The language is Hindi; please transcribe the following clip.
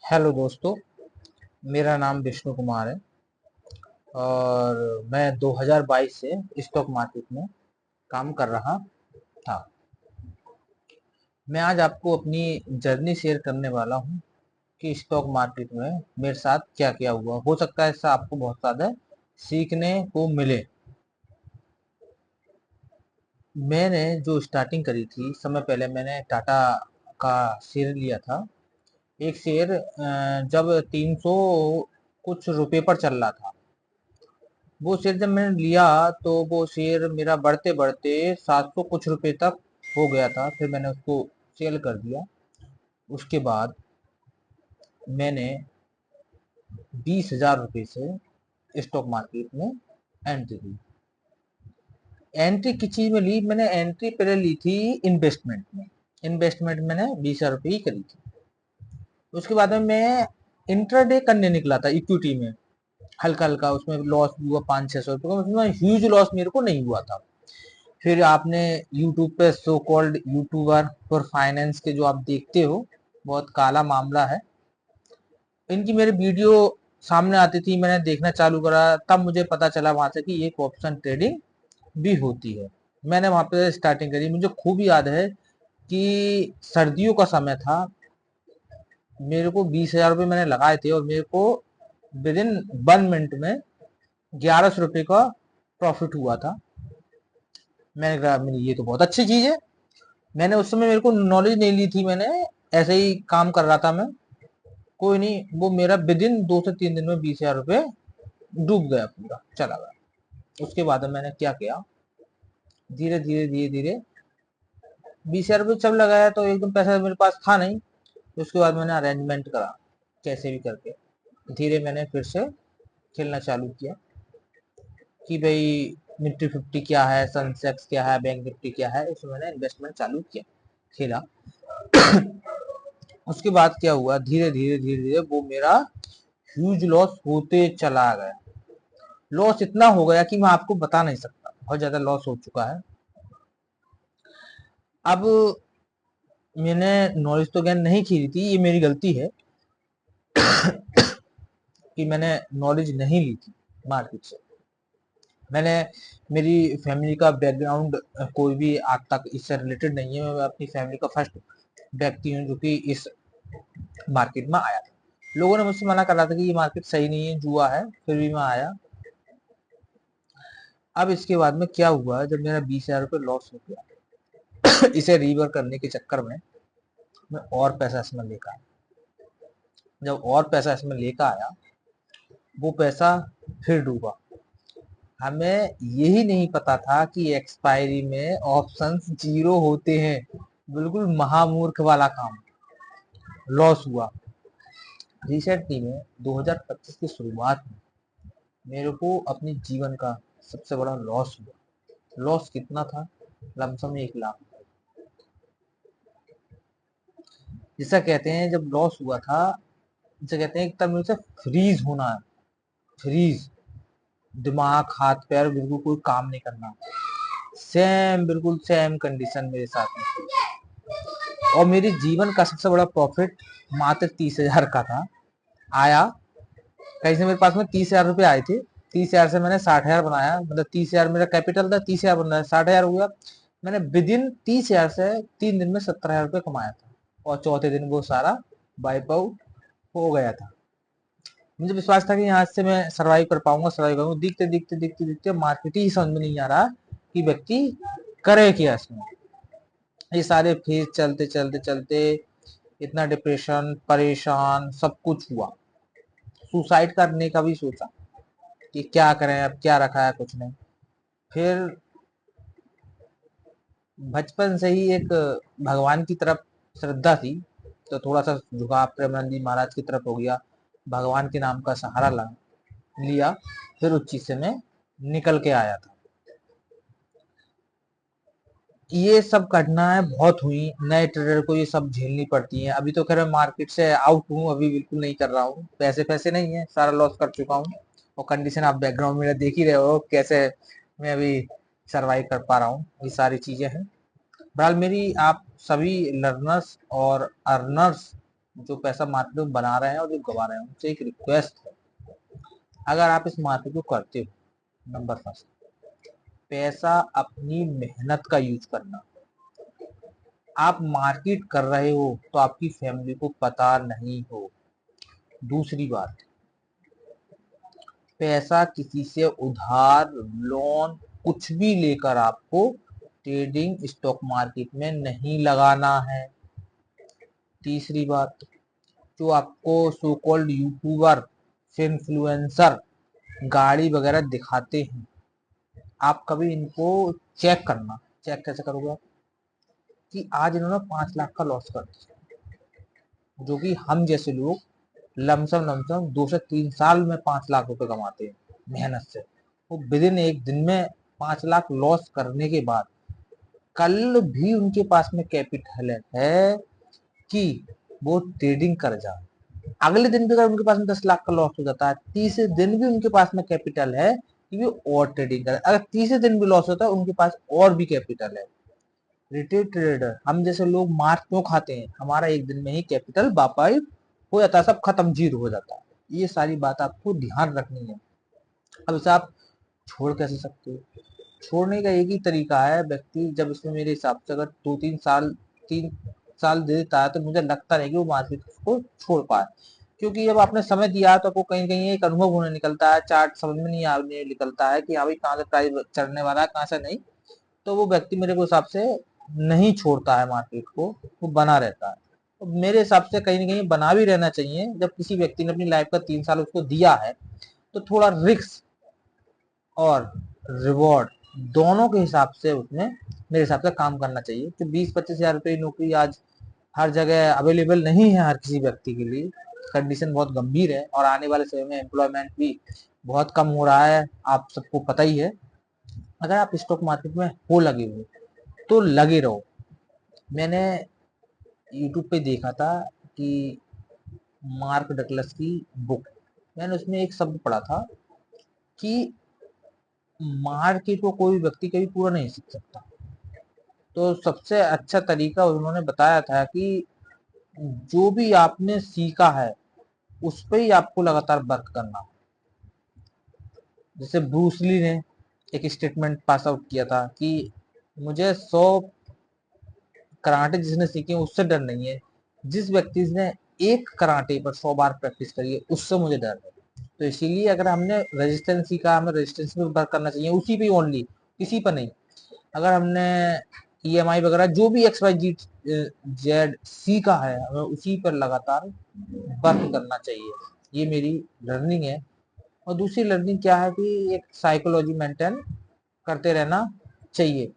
हेलो दोस्तों, मेरा नाम विष्णु कुमार है और मैं 2022 से स्टॉक मार्केट में काम कर रहा था। मैं आज आपको अपनी जर्नी शेयर करने वाला हूँ कि स्टॉक मार्केट में मेरे साथ क्या-क्या हुआ। हो सकता है इससे आपको बहुत ज़्यादा सीखने को मिले। मैंने जो स्टार्टिंग करी थी, समय पहले मैंने टाटा का शेयर लिया था। एक शेयर जब 300 कुछ रुपए पर चल रहा था। वो शेयर जब मैंने लिया तो वो शेयर मेरा बढ़ते बढ़ते 700 कुछ रुपए तक हो गया था। फिर मैंने उसको सेल कर दिया। उसके बाद मैंने 20,000 रुपए से स्टॉक मार्केट में एंट्री ली। एंट्री किस चीज में ली? मैंने एंट्री पहले ली थी इन्वेस्टमेंट में। इन्वेस्टमेंट मैंने 20,000 रुपये ही करी थी। उसके बाद में मैं इंट्राडे करने निकला था इक्विटी में। हल्का हल्का उसमें लॉस भी हुआ 500-600 रुपये का। उसमें ह्यूज लॉस मेरे को नहीं हुआ था। फिर आपने यूट्यूब पे so called YouTuber for finance के जो आप देखते हो, बहुत काला मामला है। इनकी मेरी वीडियो सामने आती थी, मैंने देखना चालू करा, तब मुझे पता चला वहां से कि एक ऑप्शन ट्रेडिंग भी होती है। मैंने वहां पे स्टार्टिंग करी। मुझे खूब याद है कि सर्दियों का समय था। मेरे को 20,000 रुपये मैंने लगाए थे और मेरे को विद इन 1 मिनट में 1100 रुपये का प्रॉफिट हुआ था। मैंने कहा ये तो बहुत अच्छी चीज है। मैंने उस समय, मेरे को नॉलेज नहीं ली थी, मैंने ऐसे ही काम कर रहा था मैं। कोई नहीं, वो मेरा विद इन 2 से 3 दिन में 20,000 रुपये डूब गया, पूरा चला गया। उसके बाद मैंने क्या किया, धीरे धीरे धीरे धीरे 20,000 रुपये जब लगाया तो एकदम पैसा मेरे पास था नहीं। तो उसके बाद मैंने अरेंजमेंट करा, कैसे भी करके धीरे मैंने फिर से खेलना चालू किया कि भाई निफ्टी 50 क्या है, सेंसेक्स क्या है, बैंक निफ्टी क्या है, इसमें मैंने इन्वेस्टमेंट चालू किया, खेला। उसके बाद क्या हुआ, धीरे धीरे धीरे धीरे वो मेरा ह्यूज लॉस होते चला गया। लॉस इतना हो गया कि मैं आपको बता नहीं सकता, बहुत ज्यादा लॉस हो चुका है। अब मैंने नॉलेज तो गेन नहीं की थी, ये मेरी गलती है कि मैंने नॉलेज नहीं ली थी मार्केट से। मैंने, मेरी फैमिली का बैकग्राउंड कोई भी आज तक इससे रिलेटेड नहीं है। मैं अपनी फैमिली का फर्स्ट व्यक्ति हूँ जो कि इस मार्केट में आया था। लोगों ने मुझसे मना कर रहा था कि ये मार्केट सही नहीं है, जुआ है, फिर भी मैं आया। अब इसके बाद में क्या हुआ, जब मेरा 20,000 रुपये लॉस हो गया इसे रिवर करने के चक्कर में मैं और पैसा इसमें लेकर आया। जब और पैसा इसमें लेकर आया, वो पैसा फिर डूबा। हमें यही नहीं पता था कि एक्सपायरी में ऑप्शंस जीरो होते हैं। बिल्कुल महामूर्ख वाला काम। लॉस हुआ। रिसेंटली में 2025 की शुरुआत में मेरे को अपने जीवन का सबसे बड़ा लॉस हुआ। लॉस कितना था? लमसम 1 लाख। जिसे कहते हैं, जब लॉस हुआ था, जिसे कहते हैं एक तरह से फ्रीज होना है। फ्रीज, दिमाग हाथ पैर बिल्कुल कोई काम नहीं करना। सेम, बिल्कुल सेम कंडीशन मेरे साथ में थी। और मेरे जीवन का सबसे बड़ा प्रॉफिट मात्र 30,000 का था। आया कहीं से, मेरे पास में 30,000 रुपये आए थे। 30,000 से मैंने 60,000 बनाया, मतलब 30,000 मेरा कैपिटल था, 30,000 बन रहा है, 60,000 हुआ। मैंने विद इन 30,000 से 3 दिन में 17,000 रुपये कमाया था। और चौथे दिन वो सारा वाइप आउट हो गया था। मुझे विश्वास था कि यहाँ से मैं सर्वाइव कर पाऊंगा, सर्वाइव करूंगा। दिखते दिखते दिखते दिखते मार्केट ही समझ में नहीं आ रहा कि व्यक्ति करे क्या इसमें। ये सारे फेज चलते चलते चलते इतना डिप्रेशन, परेशान, सब कुछ हुआ। सुसाइड करने का भी सोचा कि क्या करें, अब क्या रखा है, कुछ नहीं। फिर बचपन से ही एक भगवान की तरफ श्रद्धा थी, तो थोड़ा सा झुकाव प्रेमानंद जी महाराज की तरफ हो गया। भगवान के नाम का सहारा लिया। फिर उस चीज से मैं निकल के आया था। ये सब घटनाएं बहुत हुई, नए ट्रेडर को ये सब झेलनी पड़ती हैं। अभी तो खैर मैं मार्केट से आउट हूँ, अभी बिल्कुल नहीं कर रहा हूँ। पैसे पैसे नहीं है, सारा लॉस कर चुका हूँ। और कंडीशन आप बैकग्राउंड मेरा देख ही रहे हो कैसे मैं अभी सरवाइव कर पा रहा हूँ। ये सारी चीजें हैं। बहरहाल, मेरी आप सभी लर्नर्स और अर्नर्स जो पैसा मार्केट में बना रहे हैं और जो गवा रहे हैं, उनसे एक रिक्वेस्ट है, अगर आप इस मार्केट को करते हो, नंबर फर्स्ट, पैसा अपनी मेहनत का यूज करना। आप मार्केट कर रहे हो तो आपकी फैमिली को पता नहीं हो। दूसरी बात, पैसा किसी से उधार, लोन, कुछ भी लेकर आपको ट्रेडिंग स्टॉक मार्केट में नहीं लगाना है। तीसरी बात, जो आपको सो कॉल्ड यूट्यूबर, इन्फ्लुएंसर गाड़ी वगैरह दिखाते हैं, आप कभी इनको चेक करना। चेक कैसे करोगे आप? कि आज इन्होंने 5 लाख का लॉस कर दिया, जो कि हम जैसे लोग लमसम लमसम 2 से 3 साल में 5 लाख रुपए कमाते हैं मेहनत से। वो विदिन एक दिन में 5 लाख लॉस करने के बाद कल भी उनके पास में कैपिटल है कि वो ट्रेडिंग कर जाए। अगले दिन भी अगर उनके पास में 10 लाख का लॉस हो जाता है, तीसरे दिन भी उनके पास में कैपिटल है कि वो और ट्रेडिंग करे। अगर तीसरे दिन भी लॉस होता है, उनके पास और भी कैपिटल है। रिटेल ट्रेडर हम जैसे लोग मार क्यों खाते हैं? हमारा एक दिन में ही कैपिटल वापस हो जाता है, सब खत्म, जीरो हो जाता है। ये सारी बात आपको ध्यान रखनी है। अब इसे आप छोड़ कैसे सकते हो? छोड़ने का एक ही तरीका है, व्यक्ति जब इसमें मेरे हिसाब से अगर 2-3 साल 3 साल दे देता है, तो मुझे लगता नहीं कि वो मार्केट को छोड़ पाए। क्योंकि जब आपने समय दिया है तो आपको कहीं कहीं एक अनुभव होने निकलता है, चार्ट समझ में नहीं आने निकलता है कि हाँ भाई कहाँ से प्राइस चढ़ने वाला है, कहाँ से नहीं। तो वो व्यक्ति मेरे को हिसाब से नहीं छोड़ता है मार्केट को, वो बना रहता है। तो मेरे हिसाब से कहीं ना कहीं बना भी रहना चाहिए। जब किसी व्यक्ति ने अपनी लाइफ का 3 साल उसको दिया है, तो थोड़ा रिस्क और रिवॉर्ड दोनों के हिसाब से उसमें मेरे हिसाब से काम करना चाहिए। तो 20-25 हजार रुपये की नौकरी आज हर जगह अवेलेबल नहीं है हर किसी व्यक्ति के लिए। कंडीशन बहुत गंभीर है और आने वाले समय में एम्प्लॉयमेंट भी बहुत कम हो रहा है, आप सबको पता ही है। अगर आप स्टॉक मार्केट में हो लगे हुए तो लगे रहो। मैंने यूट्यूब पे देखा था कि मार्क डगलस की बुक, मैंने उसमें एक शब्द पढ़ा था कि मार्केट को कोई व्यक्ति कभी पूरा नहीं सीख सकता। तो सबसे अच्छा तरीका उन्होंने बताया था कि जो भी आपने सीखा है उस पे ही आपको लगातार वर्क करना। जैसे ब्रूस ली ने एक स्टेटमेंट पास आउट किया था कि मुझे 100 कराटे जिसने सीखे उससे डर नहीं है, जिस व्यक्ति ने एक कराटे पर 100 बार प्रैक्टिस करी है उससे मुझे डर है। तो इसीलिए अगर हमने रेजिस्टेंस सीखा, हमें रेजिस्टेंस पे वर्क करना चाहिए, उसी पे ओनली, किसी पर नहीं। अगर हमने ईएमआई वगैरह जो भी XYZ सीखा है, हमें उसी पर लगातार वर्क करना चाहिए। ये मेरी लर्निंग है। और दूसरी लर्निंग क्या है कि एक साइकोलॉजी मेंटेन करते रहना चाहिए।